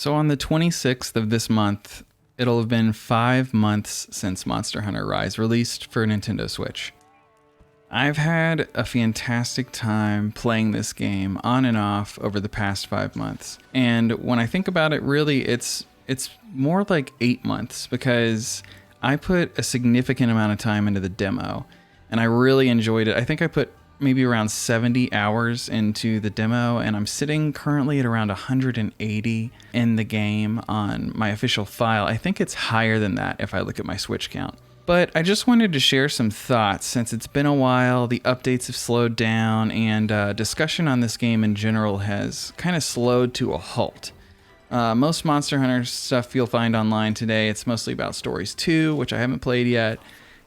So on the 26th of this month, it'll have been 5 months since Monster Hunter Rise released for Nintendo Switch. I've had a fantastic time playing this game on and off over the past 5 months. And when I think about it, really, it's more like 8 months because I put a significant amount of time into the demo and I really enjoyed it. I think I put maybe around 70 hours into the demo, and I'm sitting currently at around 180 in the game on my official file. I think it's higher than that if I look at my Switch count. But I just wanted to share some thoughts since it's been a while, the updates have slowed down, and discussion on this game in general has kind of slowed to a halt. Most Monster Hunter stuff you'll find online today, it's mostly about Stories 2, which I haven't played yet,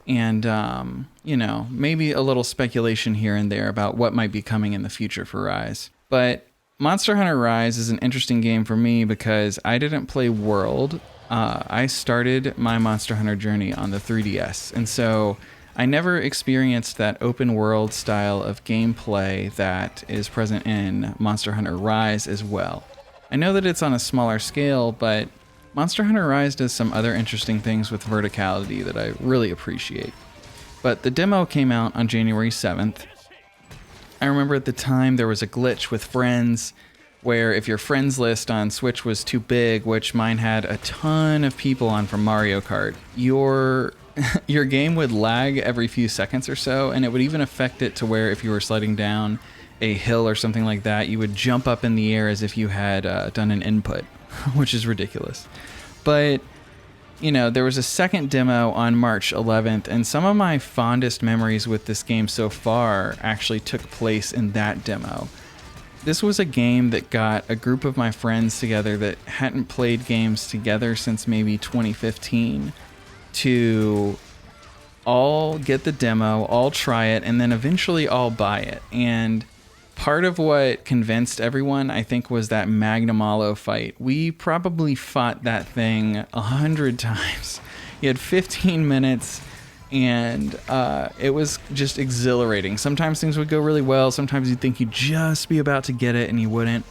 and, maybe a little speculation here and there about what might be coming in the future for Rise. But Monster Hunter Rise is an interesting game for me because I didn't play World. I started my Monster Hunter journey on the 3DS, and so I never experienced that open world style of gameplay that is present in Monster Hunter Rise as well. I know that it's on a smaller scale, but Monster Hunter Rise does some other interesting things with verticality that I really appreciate. But the demo came out on January 7th. I remember at the time there was a glitch with friends where if your friends list on Switch was too big, which mine had a ton of people on from Mario Kart, your game would lag every few seconds or so, and it would even affect it to where if you were sliding down a hill or something like that, you would jump up in the air as if you had done an input, which is ridiculous. But, there was a second demo on March 11th, and some of my fondest memories with this game so far actually took place in that demo. This was a game that got a group of my friends together that hadn't played games together since maybe 2015 to all get the demo, all try it, and then eventually all buy it. And part of what convinced everyone, I think, was that Magnamalo fight. We probably fought that thing 100 times. You had 15 minutes, and it was just exhilarating. Sometimes things would go really well. Sometimes you'd think you'd just be about to get it, and you wouldn't.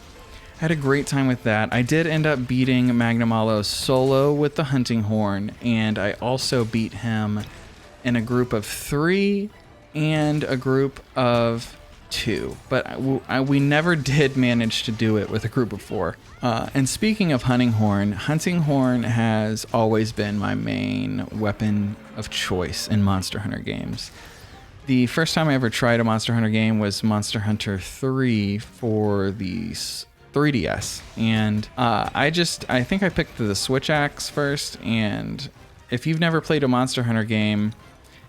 I had a great time with that. I did end up beating Magnamalo solo with the hunting horn, and I also beat him in a group of 3 and a group of 2, but we never did manage to do it with a group of 4. And speaking of hunting horn has always been my main weapon of choice in Monster Hunter games. The first time I ever tried a Monster Hunter game was Monster Hunter 3 for the 3DS, and I think I picked the Switch Axe first, and if you've never played a Monster Hunter game,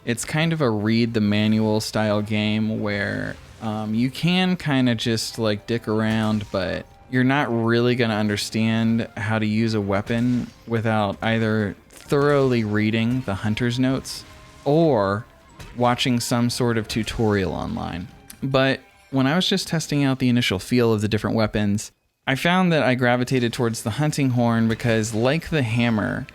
it's kind of a read the manual style game where you can kind of just like dick around, but you're not really going to understand how to use a weapon without either thoroughly reading the hunter's notes or watching some sort of tutorial online. But when I was just testing out the initial feel of the different weapons, I found that I gravitated towards the hunting horn because, like the hammer,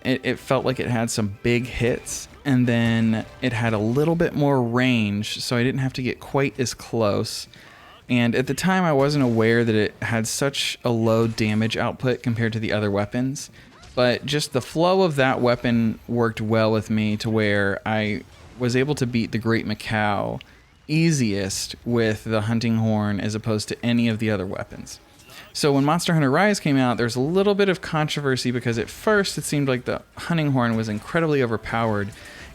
it felt like it had some big hits, and then it had a little bit more range, so I didn't have to get quite as close. And at the time, I wasn't aware that it had such a low damage output compared to the other weapons, but just the flow of that weapon worked well with me to where I was able to beat the Great Macau easiest with the hunting horn as opposed to any of the other weapons. So when Monster Hunter Rise came out, there's a little bit of controversy because at first it seemed like the hunting horn was incredibly overpowered,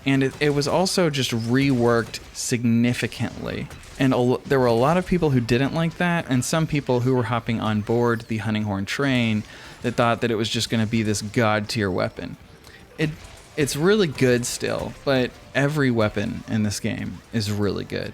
and it was also just reworked significantly. And there were a lot of people who didn't like that, and some people who were hopping on board the hunting horn train that thought that it was just going to be this god-tier weapon. It's really good still, but every weapon in this game is really good.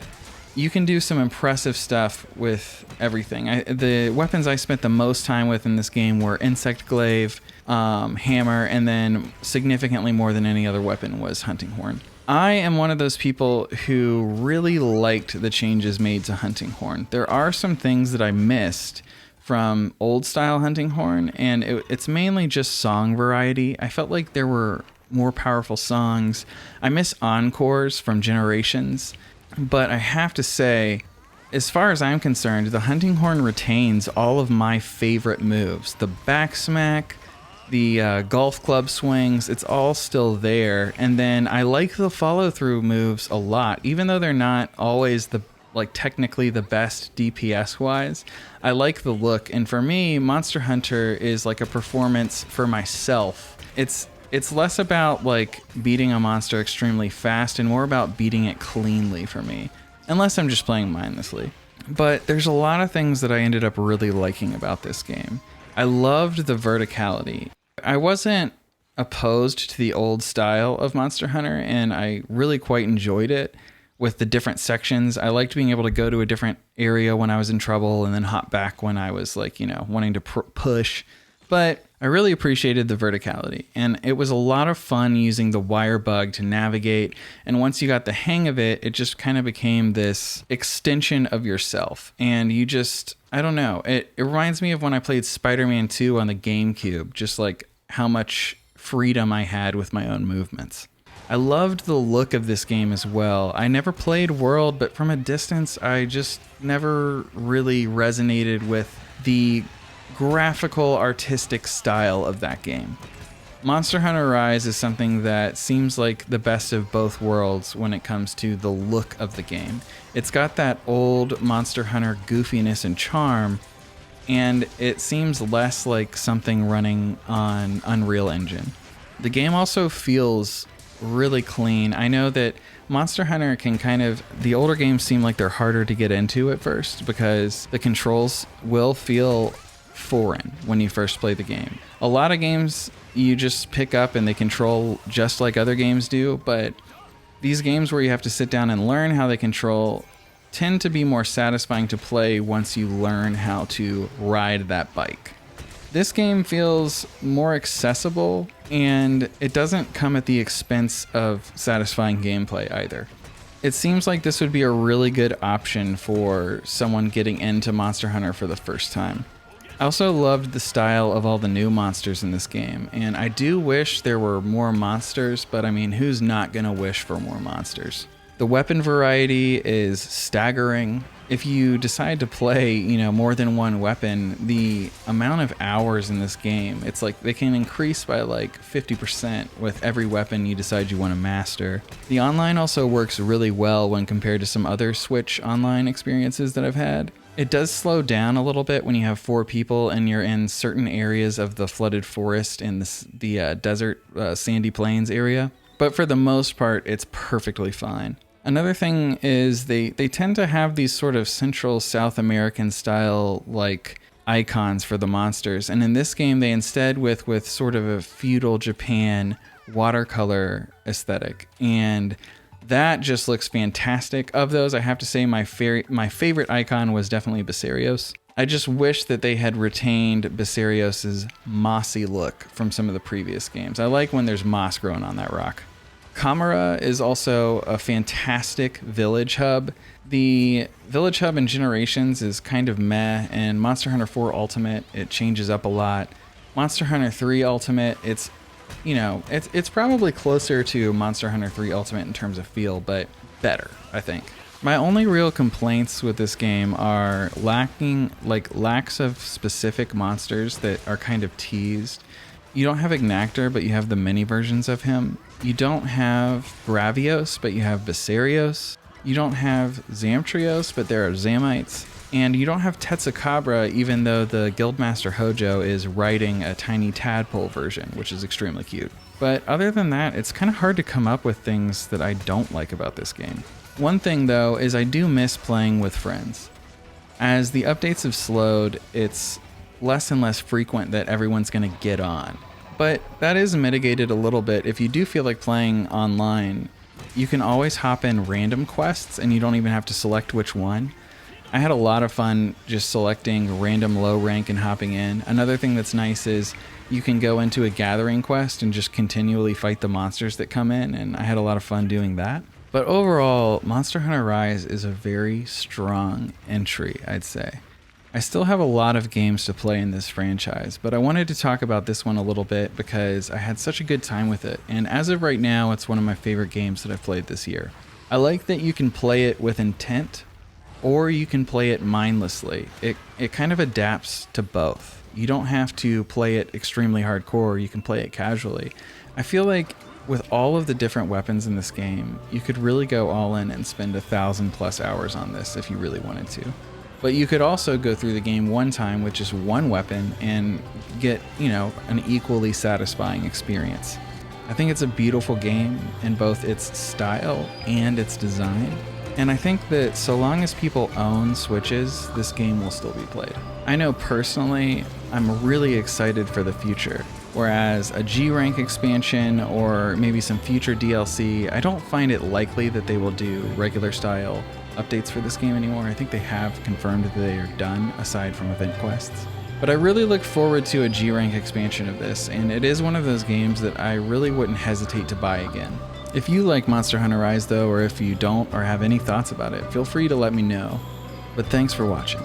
You can do some impressive stuff with everything. The weapons I spent the most time with in this game were Insect Glaive, Hammer, and then significantly more than any other weapon was Hunting Horn. I am one of those people who really liked the changes made to Hunting Horn. There are some things that I missed from old style Hunting Horn, and it's mainly just song variety. I felt like there were more powerful songs. I miss encores from Generations. But I have to say, As far as I'm concerned, the hunting horn retains all of my favorite moves. The back smack, the golf club swings, it's all still there. And then I like the follow through moves a lot, even though they're not always technically the best DPS wise. I like the look. And for me, Monster Hunter is like a performance for myself. It's less about like beating a monster extremely fast and more about beating it cleanly for me. Unless I'm just playing mindlessly. But there's a lot of things that I ended up really liking about this game. I loved the verticality. I wasn't opposed to the old style of Monster Hunter, and I really quite enjoyed it with the different sections. I liked being able to go to a different area when I was in trouble and then hop back when I was wanting to push. But I really appreciated the verticality, and it was a lot of fun using the wire bug to navigate. And once you got the hang of it, it just kind of became this extension of yourself. And you just, I don't know, it reminds me of when I played Spider-Man 2 on the GameCube, just like how much freedom I had with my own movements. I loved the look of this game as well. I never played World, but from a distance, I just never really resonated with the graphical, artistic style of that game. Monster Hunter Rise is something that seems like the best of both worlds when it comes to the look of the game. It's got that old Monster Hunter goofiness and charm, and it seems less like something running on Unreal Engine. The game also feels really clean. I know that Monster Hunter the older games seem like they're harder to get into at first because the controls will feel foreign when you first play the game. A lot of games you just pick up and they control just like other games do, but these games where you have to sit down and learn how they control tend to be more satisfying to play once you learn how to ride that bike. This game feels more accessible, and it doesn't come at the expense of satisfying gameplay either. It seems like this would be a really good option for someone getting into Monster Hunter for the first time. I also loved the style of all the new monsters in this game, and I do wish there were more monsters, but I mean, who's not gonna wish for more monsters? The weapon variety is staggering. If you decide to play, more than one weapon, the amount of hours in this game, it's like they can increase by like 50% with every weapon you decide you want to master. The online also works really well when compared to some other Switch online experiences that I've had. It does slow down a little bit when you have 4 people and you're in certain areas of the flooded forest and the desert sandy plains area. But for the most part, it's perfectly fine. Another thing is they tend to have these sort of Central South American style like icons for the monsters. And in this game, they instead with sort of a feudal Japan watercolor aesthetic. And that just looks fantastic. Of those, I have to say my favorite icon was definitely Basarios. I just wish that they had retained Basarios' mossy look from some of the previous games. I like when there's moss growing on that rock. Camera is also a fantastic village hub. The village hub in Generations is kind of meh, and Monster Hunter 4 Ultimate, it changes up a lot. Monster Hunter 3 Ultimate, it's probably closer to Monster Hunter 3 Ultimate in terms of feel, but better, I think. My only real complaints with this game are lacks of specific monsters that are kind of teased. You don't have Ignactor, but you have the mini versions of him. You don't have Gravios, but you have Basarios. You don't have Zamtrios, but there are Zamites. And you don't have Tetsukabra, even though the Guildmaster Hojo is riding a tiny tadpole version, which is extremely cute. But other than that, it's kind of hard to come up with things that I don't like about this game. One thing, though, is I do miss playing with friends. As the updates have slowed, it's less and less frequent that everyone's going to get on. But that is mitigated a little bit. If you do feel like playing online, you can always hop in random quests and you don't even have to select which one. I had a lot of fun just selecting random low rank and hopping in. Another thing that's nice is you can go into a gathering quest and just continually fight the monsters that come in, and I had a lot of fun doing that. But overall, Monster Hunter Rise is a very strong entry, I'd say. I still have a lot of games to play in this franchise, but I wanted to talk about this one a little bit because I had such a good time with it, and as of right now, it's one of my favorite games that I've played this year. I like that you can play it with intent, or you can play it mindlessly. It kind of adapts to both. You don't have to play it extremely hardcore, you can play it casually. I feel like with all of the different weapons in this game, you could really go all in and spend 1,000+ hours on this if you really wanted to. But you could also go through the game one time with just one weapon and get, an equally satisfying experience. I think it's a beautiful game in both its style and its design. And I think that so long as people own Switches, this game will still be played. I know personally, I'm really excited for the future. Whereas a G rank expansion or maybe some future DLC, I don't find it likely that they will do regular style updates for this game anymore. I think they have confirmed that they are done aside from event quests. But I really look forward to a G rank expansion of this, and it is one of those games that I really wouldn't hesitate to buy again. If you like Monster Hunter Rise though, or if you don't or have any thoughts about it, feel free to let me know. But thanks for watching.